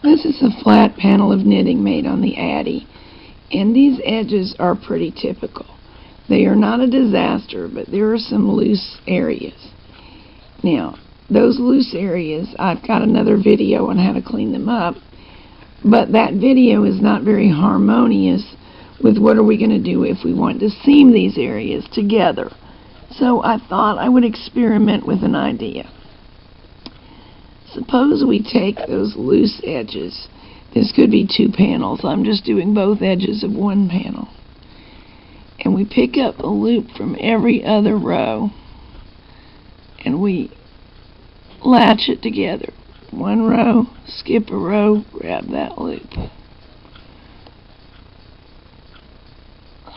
This is a flat panel of knitting made on the Addi, and these edges are pretty typical. They are not a disaster, but there are some loose areas. Now, those loose areas, I've got another video on how to clean them up, but that video is not very harmonious with what are we going to do if we want to seam these areas together. So I thought I would experiment with an idea. Suppose we take those loose edges. This could be two panels. I'm just doing both edges of one panel. And we pick up a loop from every other row and we latch it together. One row, skip a row, grab that loop.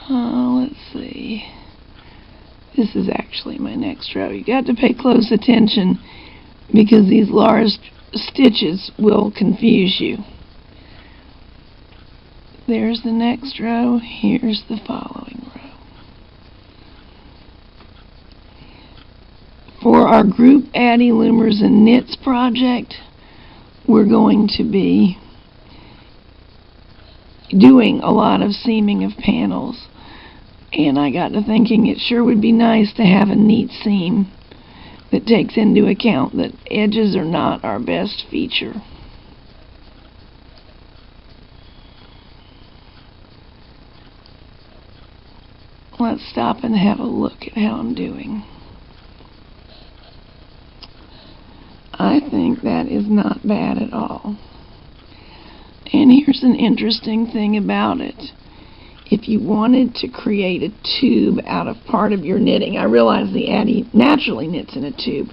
Let's see. This is actually my next row. You got to pay close attention because these large stitches will confuse you. There's the next row. Here's the following row. For our group Addi Loomers and Knits project, we're going to be doing a lot of seaming of panels, and I got to thinking it sure would be nice to have a neat seam that takes into account that edges are not our best feature. Let's stop and have a look at how I'm doing. I think that is not bad at all. And here's an interesting thing about it. If you wanted to create a tube out of part of your knitting, I realize the Addi naturally knits in a tube,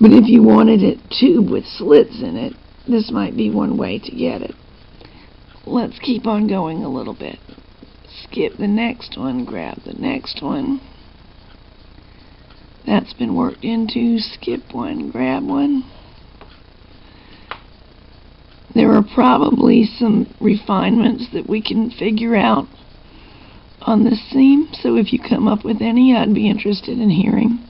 but if you wanted a tube with slits in it, this might be one way to get it. Let's keep on going a little bit. Skip the next one, grab the next one. That's been worked into. Skip one, grab one. There are probably some refinements that we can figure out on this seam, so if you come up with any, I'd be interested in hearing.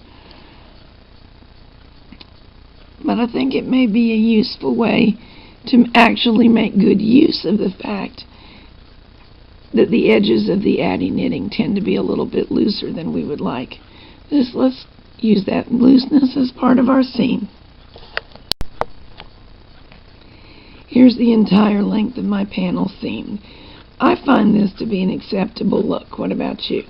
But I think it may be a useful way to actually make good use of the fact that the edges of the Addi knitting tend to be a little bit looser than we would like. Let's use that looseness as part of our seam. Here's the entire length of my panel seam. I find this to be an acceptable look. What about you?